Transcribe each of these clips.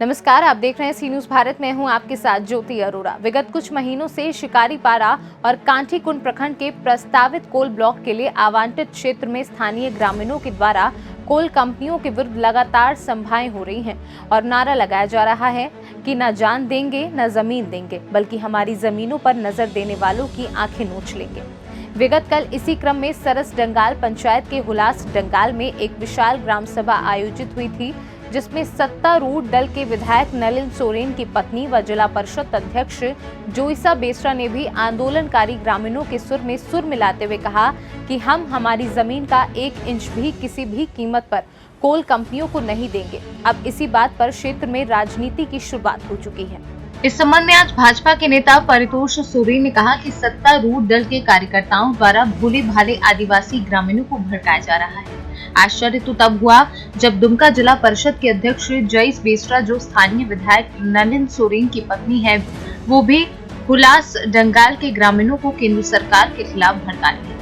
नमस्कार, आप देख रहे हैं सी न्यूज भारत। मैं हूं आपके साथ ज्योति अरोड़ा। विगत कुछ महीनों से शिकारीपारा और कांठीकुंड प्रखंड के प्रस्तावित कोल ब्लॉक के लिए आवंटित क्षेत्र में स्थानीय ग्रामीणों के द्वारा कोल कंपनियों के विरुद्ध लगातार सभाएं हो रही हैं और नारा लगाया जा रहा है कि न जान देंगे न जमीन देंगे, बल्कि हमारी जमीनों पर नजर देने वालों की आंखें नोच लेंगे। विगत कल इसी क्रम में सरस डंगाल पंचायत के हुलास डंगाल में एक विशाल ग्राम सभा आयोजित हुई थी, जिसमें सत्तारूढ़ दल के विधायक नलिन सोरेन की पत्नी व जिला परिषद अध्यक्ष जोइसा बेसरा ने भी आंदोलनकारी ग्रामीणों के सुर में सुर मिलाते हुए कहा कि हम हमारी जमीन का 1 इंच भी किसी भी कीमत पर कोल कंपनियों को नहीं देंगे। अब इसी बात पर क्षेत्र में राजनीति की शुरुआत हो चुकी है। इस संबंध में आज भाजपा के नेता परितोष सोरेन ने कहा कि सत्तारूढ़ दल के कार्यकर्ताओं द्वारा भोले भाले आदिवासी ग्रामीणों को भड़काया जा रहा है। आश्चर्य तो तब हुआ जब दुमका जिला परिषद के अध्यक्ष जयस बेसरा, जो स्थानीय विधायक नलिन सोरेन की पत्नी है, वो भी हुलास डंगाल के ग्रामीणों को केंद्र सरकार के खिलाफ भड़का रही है।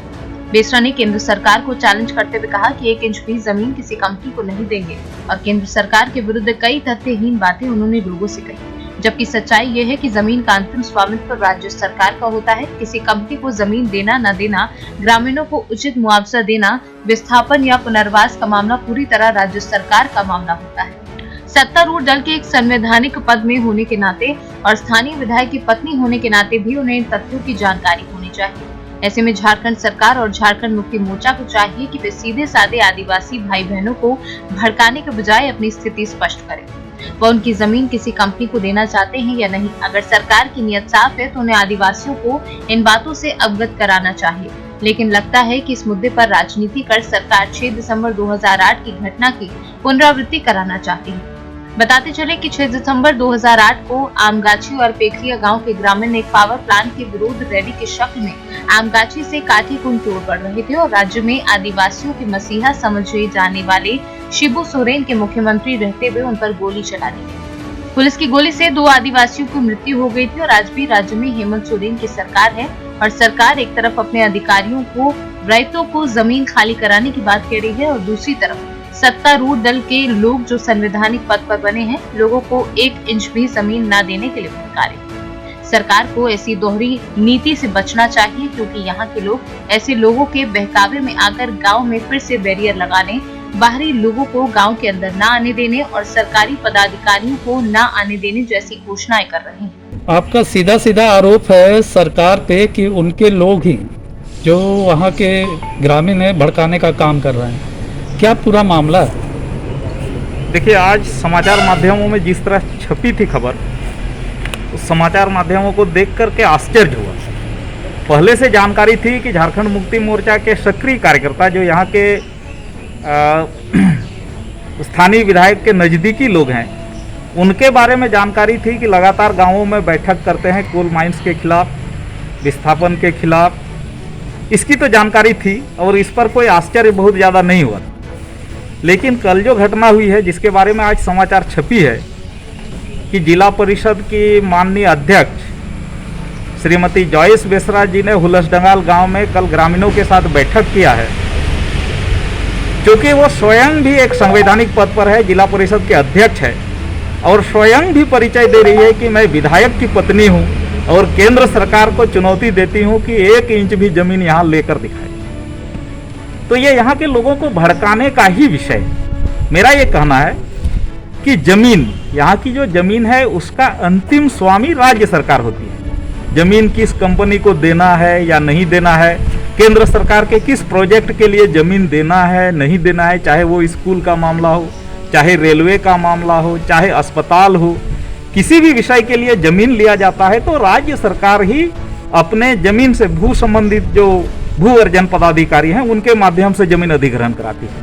बेसरा ने केंद्र सरकार को चैलेंज करते हुए कहा कि 1 इंच भी जमीन किसी कंपनी को नहीं देंगे और केंद्र सरकार के विरुद्ध कई तथ्यहीन बातें उन्होंने लोगों से कही, जबकि सच्चाई ये है कि जमीन का अंतिम स्वामित्व राज्य सरकार का होता है। किसी कंपनी को जमीन देना न देना, ग्रामीणों को उचित मुआवजा देना, विस्थापन या पुनर्वास का मामला पूरी तरह राज्य सरकार का मामला होता है। सत्तारूढ़ दल के एक संवैधानिक पद में होने के नाते और स्थानीय विधायक की पत्नी होने के नाते भी उन्हें इन तथ्यों की जानकारी होनी चाहिए। ऐसे में झारखंड सरकार और झारखंड मुक्ति मोर्चा को चाहिए कि वे सीधे साधे आदिवासी भाई बहनों को भड़काने के बजाय अपनी स्थिति स्पष्ट करें। वह उनकी जमीन किसी कंपनी को देना चाहते हैं या नहीं। अगर सरकार की नीयत साफ है तो उन्हें आदिवासियों को इन बातों से अवगत कराना चाहिए, लेकिन लगता है कि इस मुद्दे पर राजनीति कर सरकार 6 दिसंबर 2008 की घटना की पुनरावृत्ति कराना चाहती है। बताते चले कि 6 दिसंबर 2008 को आमगाछी और पेखरिया गांव के ग्रामीण एक पावर प्लांट के विरोध रैली के शक्ल में आमगाछी से काठीकुंड की ओर बढ़ रहे थे और राज्य में आदिवासियों के मसीहा समझे जाने वाले शिबू सोरेन के मुख्यमंत्री रहते हुए उन पर गोली चला दी गई। पुलिस की गोली से 2 आदिवासियों की मृत्यु हो गई थी और आज भी राज्य में हेमंत सोरेन की सरकार है और सरकार एक तरफ अपने अधिकारियों को, रैयतों को जमीन खाली कराने की बात कह रही है और दूसरी तरफ सत्तारूढ़ दल के लोग जो संवैधानिक पद पर बने हैं, लोगों को 1 इंच भी जमीन न देने के लिए भड़का रहे हैं। सरकार को ऐसी दोहरी नीति से बचना चाहिए, क्योंकि यहाँ के लोग ऐसे लोगों के बहकावे में आकर गांव में फिर से बैरियर लगाने, बाहरी लोगों को गांव के अंदर न आने देने और सरकारी पदाधिकारियों को न आने देने जैसी घोषणाएं कर रहे हैं। आपका सीधा सीधा आरोप है सरकार पे कि उनके लोग ही जो वहाँ के ग्रामीण है भड़काने का काम कर रहे हैं। क्या पूरा मामला है? देखिए, आज समाचार माध्यमों में जिस तरह छपी थी खबर, उस समाचार माध्यमों को देख करके आश्चर्य हुआ। पहले से जानकारी थी कि झारखंड मुक्ति मोर्चा के सक्रिय कार्यकर्ता, जो यहाँ के स्थानीय विधायक के नज़दीकी लोग हैं, उनके बारे में जानकारी थी कि लगातार गांवों में बैठक करते हैं कोल माइंस के खिलाफ, विस्थापन के खिलाफ। इसकी तो जानकारी थी और इस पर कोई आश्चर्य बहुत ज़्यादा नहीं हुआ। लेकिन कल जो घटना हुई है, जिसके बारे में आज समाचार छपी है कि जिला परिषद की माननीय अध्यक्ष श्रीमती जॉयस बेसरा जी ने हुलास डंगाल गांव में कल ग्रामीणों के साथ बैठक किया है, क्योंकि वो स्वयं भी एक संवैधानिक पद पर है, जिला परिषद के अध्यक्ष है और स्वयं भी परिचय दे रही है कि मैं विधायक की पत्नी हूँ और केंद्र सरकार को चुनौती देती हूँ कि 1 इंच भी जमीन यहाँ लेकर दिखाए। तो ये यहाँ के लोगों को भड़काने का ही विषय है। मेरा ये कहना है कि जमीन, यहाँ की जो जमीन है उसका अंतिम स्वामी राज्य सरकार होती है। जमीन किस कंपनी को देना है या नहीं देना है, केंद्र सरकार के किस प्रोजेक्ट के लिए जमीन देना है नहीं देना है, चाहे वो स्कूल का मामला हो, चाहे रेलवे का मामला हो, चाहे अस्पताल हो, किसी भी विषय के लिए जमीन लिया जाता है तो राज्य सरकार ही अपने जमीन से भू संबंधित जो भू अर्जन पदाधिकारी हैं उनके माध्यम से जमीन अधिग्रहण कराती है।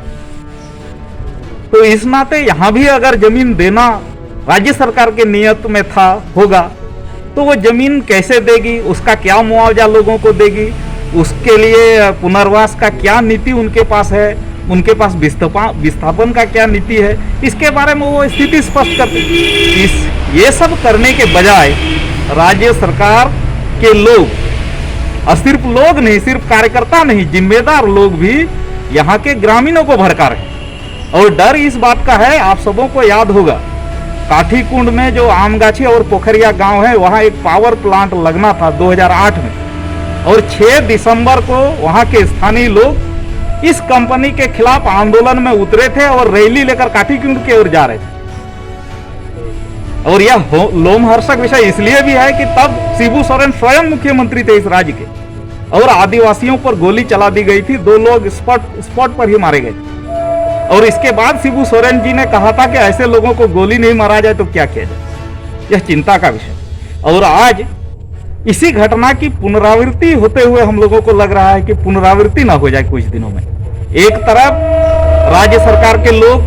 तो इस नाते यहाँ भी अगर जमीन देना राज्य सरकार के नियत में था होगा तो वो जमीन कैसे देगी, उसका क्या मुआवजा लोगों को देगी, उसके लिए पुनर्वास का क्या नीति उनके पास है, उनके पास विस्थापन का क्या नीति है, इसके बारे में वो स्थिति स्पष्ट करते। ये सब करने के बजाय राज्य सरकार के लोग, और सिर्फ लोग नहीं, सिर्फ कार्यकर्ता नहीं, जिम्मेदार लोग भी यहाँ के ग्रामीणों को भड़का रहे हैं। और डर इस बात का है, आप सबों को याद होगा काठी कुंड में जो आमगाछी और पोखरिया गांव है वहां एक पावर प्लांट लगना था 2008 में, और 6 दिसंबर को वहां के स्थानीय लोग इस कंपनी के खिलाफ आंदोलन में उतरे थे और रैली लेकर काठी कुंड की ओर जा रहे थे। और यह लोमहर्षक विषय इसलिए भी है कि तब शिबू सोरेन स्वयं मुख्यमंत्री थे इस राज्य के, और आदिवासियों पर गोली चला दी गई थी, 2 लोग स्पॉट पर ही मारे गए थे। और इसके बाद शिबू सोरेन जी ने कहा था कि ऐसे लोगों को गोली नहीं मारा जाए तो क्या किया जाए। यह चिंता का विषय। और आज इसी घटना की पुनरावृत्ति होते हुए हम लोगों को लग रहा है कि पुनरावृत्ति ना हो जाए कुछ दिनों में। एक तरफ राज्य सरकार के लोग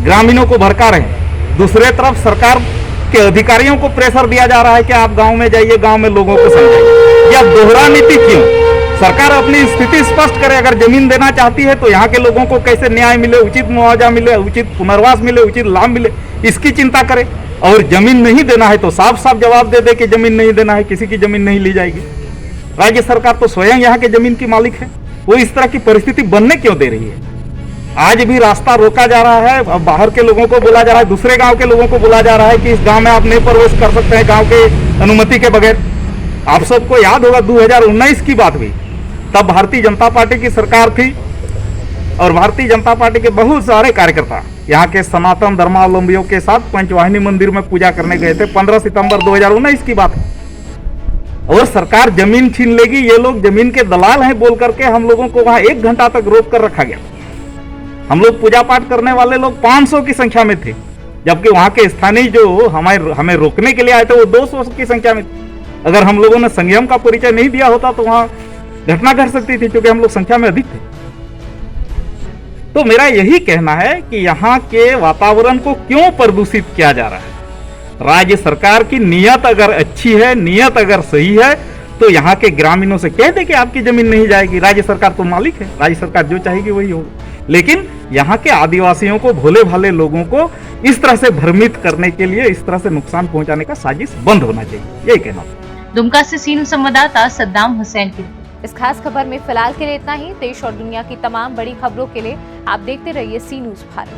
ग्रामीणों को भड़का रहे हैं, दूसरे तरफ सरकार के अधिकारियों को प्रेशर दिया जा रहा है कि आप गांव में जाइए, गांव में लोगों को समझाइए। यह दोहरा नीति क्यों? सरकार अपनी स्थिति स्पष्ट करे। अगर जमीन देना चाहती है तो यहाँ के लोगों को कैसे न्याय मिले, उचित मुआवजा मिले, उचित पुनर्वास मिले, उचित लाभ मिले, इसकी चिंता करे। और जमीन नहीं देना है तो साफ साफ जवाब दे दे कि जमीन नहीं देना है, किसी की जमीन नहीं ली जाएगी। राज्य सरकार तो स्वयं यहाँ के जमीन की मालिक है, वो इस तरह की परिस्थिति बनने क्यों दे रही है? आज भी रास्ता रोका जा रहा है, अब बाहर के लोगों को बोला जा रहा है, दूसरे गांव के लोगों को बोला जा रहा है कि इस गांव में आप नहीं प्रवेश कर सकते हैं गांव के अनुमति के बगैर। आप सबको याद होगा 2019 की बात हुई, तब भारतीय जनता पार्टी की सरकार थी और भारतीय जनता पार्टी के बहुत सारे कार्यकर्ता यहाँ के सनातन धर्मावलंबियों के साथ पंचवाहिनी मंदिर में पूजा करने गए थे। 15 सितंबर 2019 की बात है। और सरकार जमीन छीन लेगी, ये लोग जमीन के दलाल हैं बोल करके हम लोगों को वहां 1 घंटा तक रोक कर रखा गया। हम लोग पूजा पाठ करने वाले लोग 500 की संख्या में थे, जबकि वहां के स्थानीय जो हमें रोकने के लिए आए थे वो 200 की संख्या में थे। अगर हम लोगों ने संयम का परिचय नहीं दिया होता तो वहां घटना घट सकती थी, क्योंकि हम लोग संख्या में अधिक थे। तो मेरा यही कहना है कि यहाँ के वातावरण को क्यों प्रदूषित किया जा रहा है? राज्य सरकार की नीयत अगर अच्छी है, नीयत अगर सही है, तो यहाँ के ग्रामीणों से कह दे कि आपकी जमीन नहीं जाएगी। राज्य सरकार तो मालिक है, राज्य सरकार जो चाहेगी वही होगा। लेकिन यहाँ के आदिवासियों को, भोले भाले लोगों को इस तरह से भ्रमित करने के लिए, इस तरह से नुकसान पहुंचाने का साजिश बंद होना चाहिए, यही कहना। दुमका से सीन संवाददाता सद्दाम हुसैन की इस खास खबर में फिलहाल के लिए इतना ही। देश और दुनिया की तमाम बड़ी खबरों के लिए आप देखते रहिए सी न्यूज़ भारत।